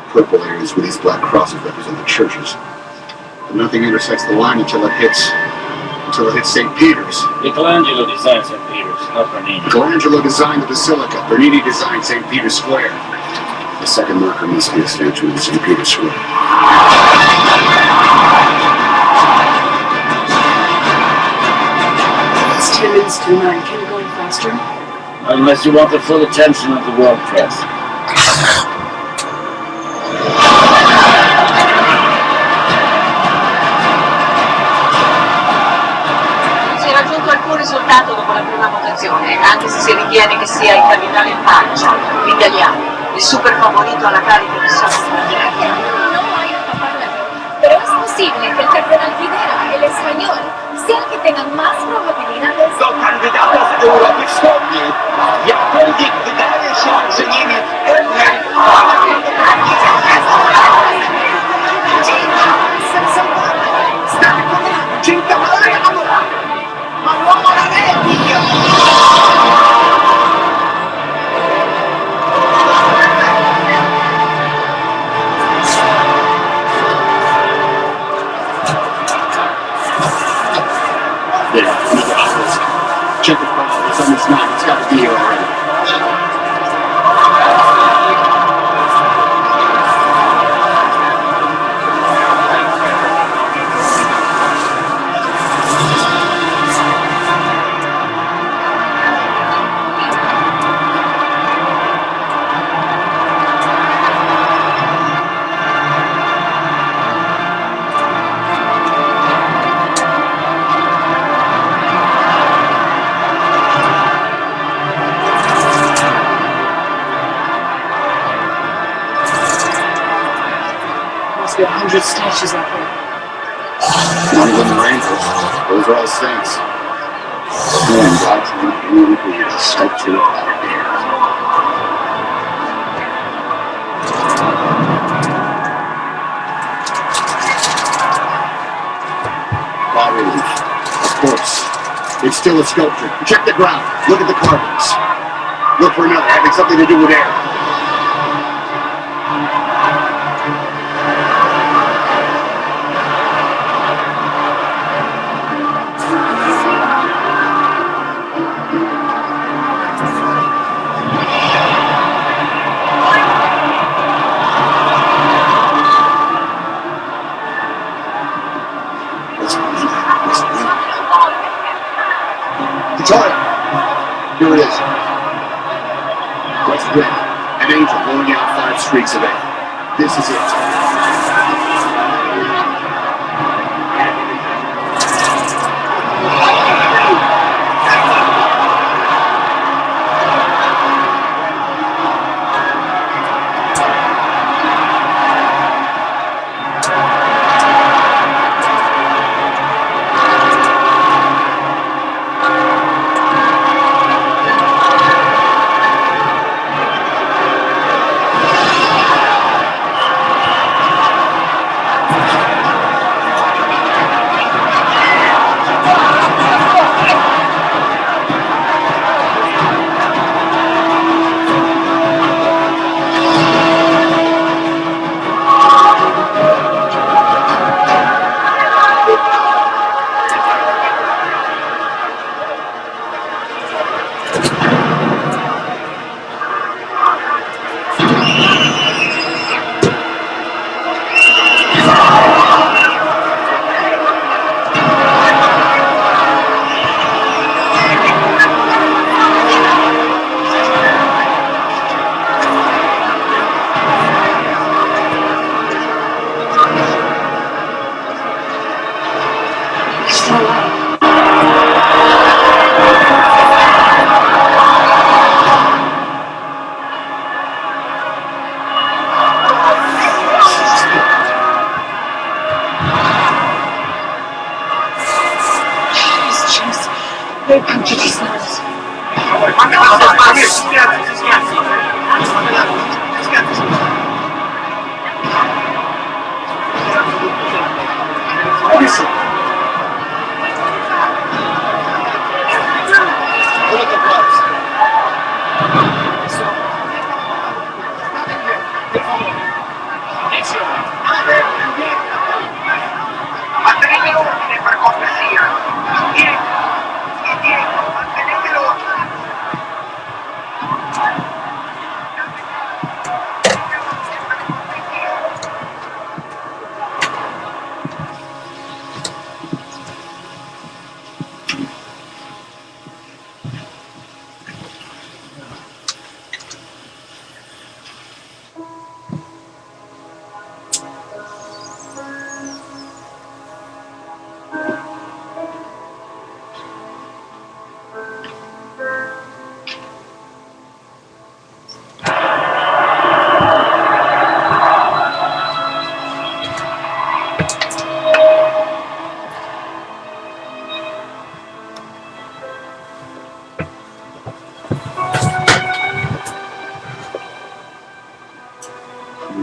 purple areas where these black crosses represent the churches. But nothing intersects the line until it hits St. Peter's. Michelangelo designed St. Peter's, not Bernini. Michelangelo designed the Basilica. Bernini designed St. Peter's Square. The second marker must be a statue of St. Peter's Square. 10 minutes to 9. Can you go any faster? Unless you want the full attention of the world press. Si è raggiunto alcun risultato dopo la prima votazione, anche se si ritiene che sia il cardinale Faccia, l'italiano, il super favorito alla carica di San. Pero es posible que el cardenal Videra, el español, sea el que tenga más probabilidades. Do kandydatów Europy Wschodniej. Jakkolwiek wydaje się, że nimi Check the file. It's almost 9. It's got to be here already. There are 100 statues out there. None of them are angels. Those are all saints. And God's not really created a sculpture out there. Bas relief. Of course. It's still a sculpture. Check the ground. Look at the carvings. Look for another, having something to do with air. Here it is. What's red? An angel blowing out 5 streaks of air. This is it.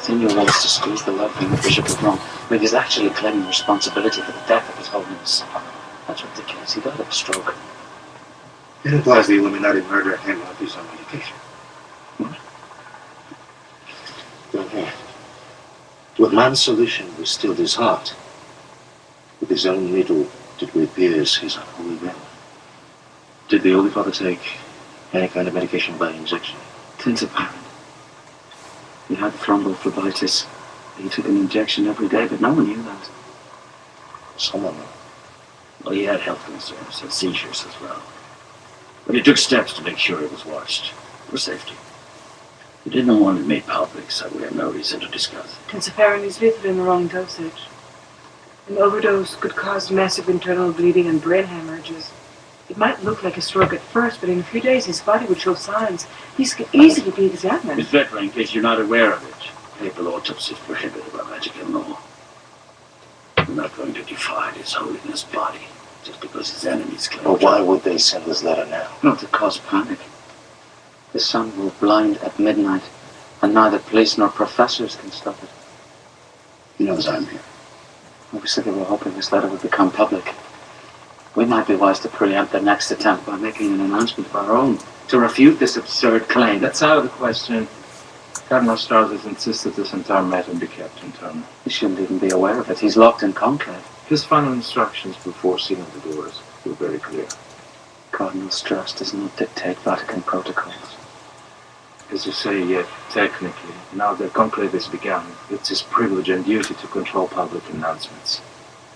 Nathaniel wants to squeeze the love from the Bishop of Rome, but he's actually claiming responsibility for the death of His Holiness. That's ridiculous. He died of a stroke. It implies the Illuminati murdered him while he's on medication. What? Down here. With man's solution, we stilled his heart. With his own needle did we pierce his unholy vein. Did the Holy Father take any kind of medication by injection? It's apparent. He had thrombophlebitis. He took an injection every day, but no one knew that. Someone knew. Well, he had health concerns and seizures as well. But he took steps to make sure it was watched for safety. He didn't want it made public, so we have no reason to discuss it. Cancerferin is lethal in the wrong dosage. An overdose could cause massive internal bleeding and brain hemorrhages. It might look like a stroke at first, but in a few days his body would show signs. These could easily be examined. Miss Vetter, in case you're not aware of it, papal autopsy is prohibited by magical law. We're not going to defy His Holiness' body just because his enemies claim. But why would they send this letter now? Not to cause panic. The sun will blind at midnight, and neither police nor professors can stop it. He knows I'm here. Obviously, they were hoping this letter would become public. We might be wise to preempt their next attempt by making an announcement of our own to refute this absurd claim. That's out of the question. Cardinal Strauss has insisted this entire matter be kept internal. He shouldn't even be aware of it. He's locked in conclave. His final instructions before sealing the doors were very clear. Cardinal Strauss does not dictate Vatican protocols. As you say, yet technically, now that conclave has begun, it's his privilege and duty to control public announcements.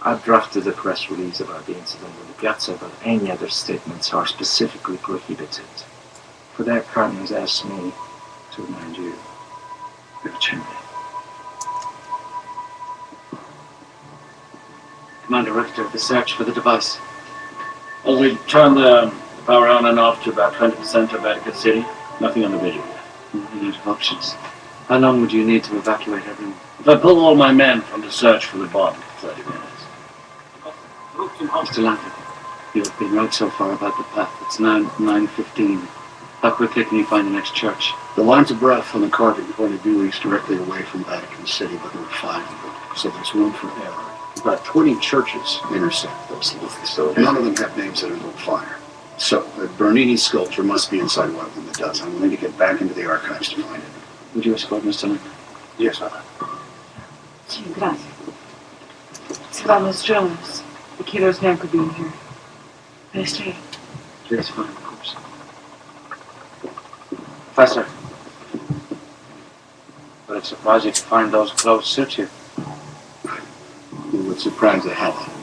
I've drafted a press release about the incident in the piazza, but any other statements are specifically prohibited. For that, Cardinal has asked me to remind you. Richard. Commander Richter, the search for the device. Well, we turned the power on and off to about 20% of Vatican City. Nothing on the video yet. Running out of options. How long would you need to evacuate everyone? If I pull all my men from the search for the bomb, 30 minutes. Mr. Lambert, you have been right so far about the path. It's now 9:15. How quickly can you find the next church? The lines of breath on the carving pointed due east directly away from Vatican City, but there were 5 of them, so there's room for error. About 20 churches intersect those lines, so none of them have names that are on fire. So, the Bernini sculpture must be inside one of them that does. I'm willing to get back into the archives to find it. Would you escort Mr. Lambert? Yes, Father. Sì, grazie. Sylvanus Jones. The killer's name could be in here. May I stay? Yes, fine, of course. Professor. But it's surprising to find those clothes suit you. It would surprise the hell out of me.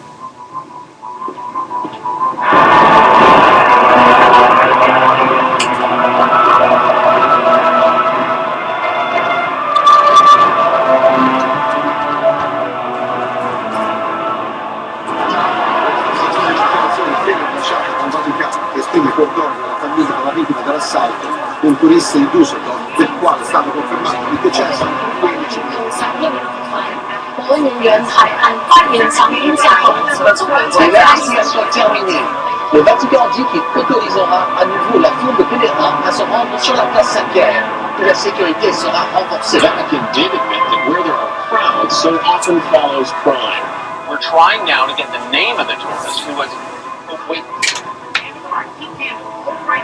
Esprime cordoglio alla famiglia della vittima dell'assalto, un turista in Düsseldorf, del quale è stato confermato il decesso 15 minuti. 某人员海岸发言场影响后，作为 C'est l'arrestation terminée. Le Vatican dit qu'il autorisera à nouveau la foule de pèlerins à se rendre sur la place Saint-Pierre. La sécurité sera renforcée. Vatican did admit that where there are crowds, so often follows crime. We're trying now to get the name of the tourist who was... Oh, wait.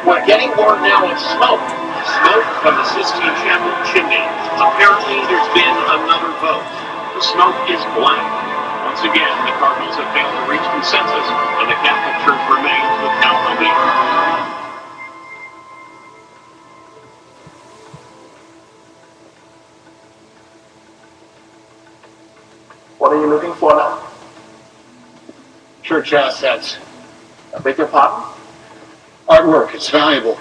We're getting word now of smoke. Smoke from the Sistine Chapel chimney. Apparently there's been another vote. The smoke is black. Once again, the cardinals have failed to reach consensus, and the Catholic Church remains without a leader. What are you looking for now? Church assets. I beg your pardon? Artwork, it's valuable.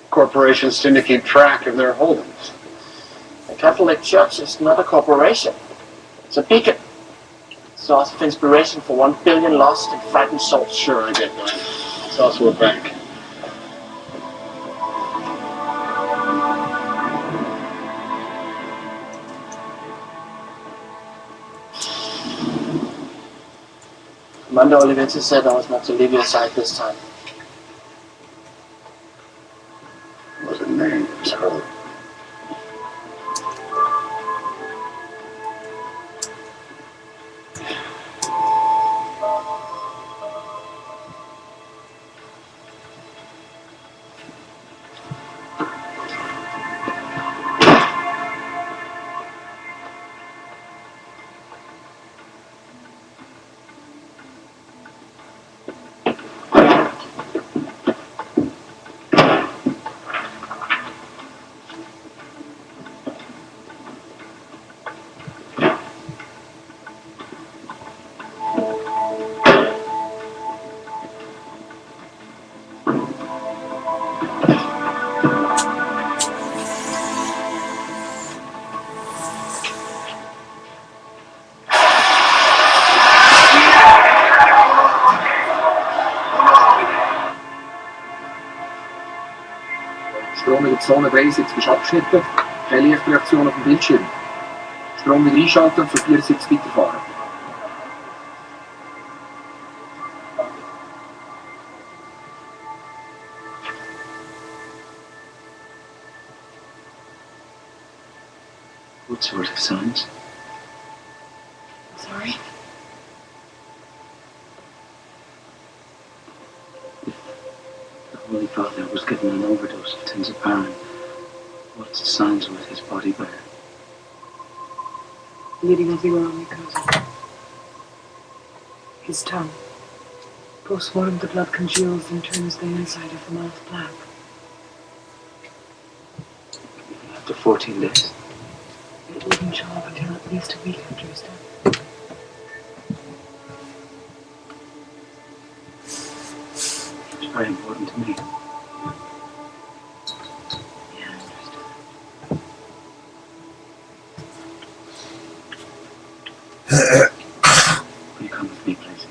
Corporations tend to keep track of their holdings. The Catholic Church is not a corporation. It's a beacon. Source of inspiration for 1 billion lost and frightened souls. Sure, I get that. It's also a bank. Commander Olivetti said I was not to leave your side this time. It wasn't me, it was her. Strom in der Zone 73 ist abgeschnitten. Keine Lichtreaktion auf dem Bildschirm. Strom wieder einschalten, für 74 weiterfahren. What sort of signs? Sorry? The Holy Father was given an overdose of tinzaparin. What's the signs with his body bear? Bleeding everywhere on mucosa. His tongue. Post-mortem, the blood congeals and turns the inside of the mouth black. After 14 days. It wouldn't show up until at least a week after his death. It's very important to me. Yeah, I understand. Will you come with me, please?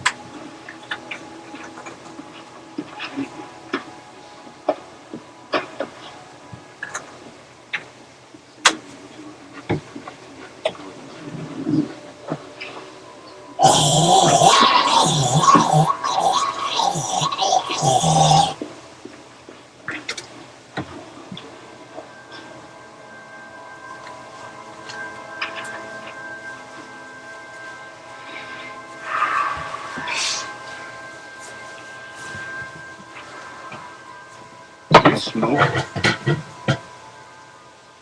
Smoke? A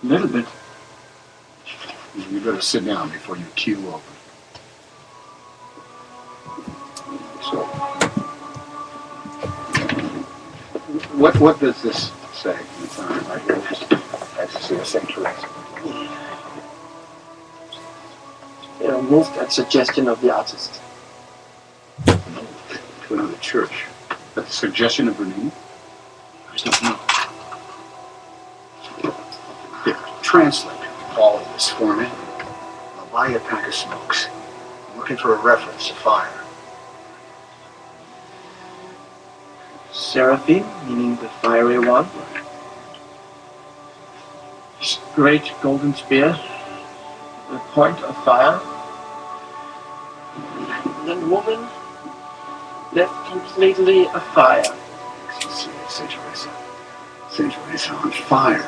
little bit. You better sit down before you queue open. So, what does this say? It's on right here. I see a St. Teresa. They are moved at suggestion of the artist. To another church. At the suggestion of her name? I don't know. Here, translate all of this for me. I'll buy you a pack of smokes. I'm looking for a reference to fire. Seraphim, meaning the fiery one. Great golden spear, the point of fire. Then woman left completely afire. St. Teresa. St. Teresa on fire.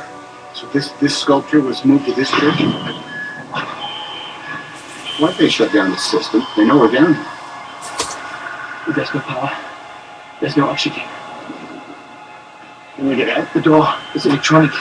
So this sculpture was moved to this church? Why'd they shut down the system? They know we're down here. There's no power. There's no oxygen. Can we get out? The door is electronic.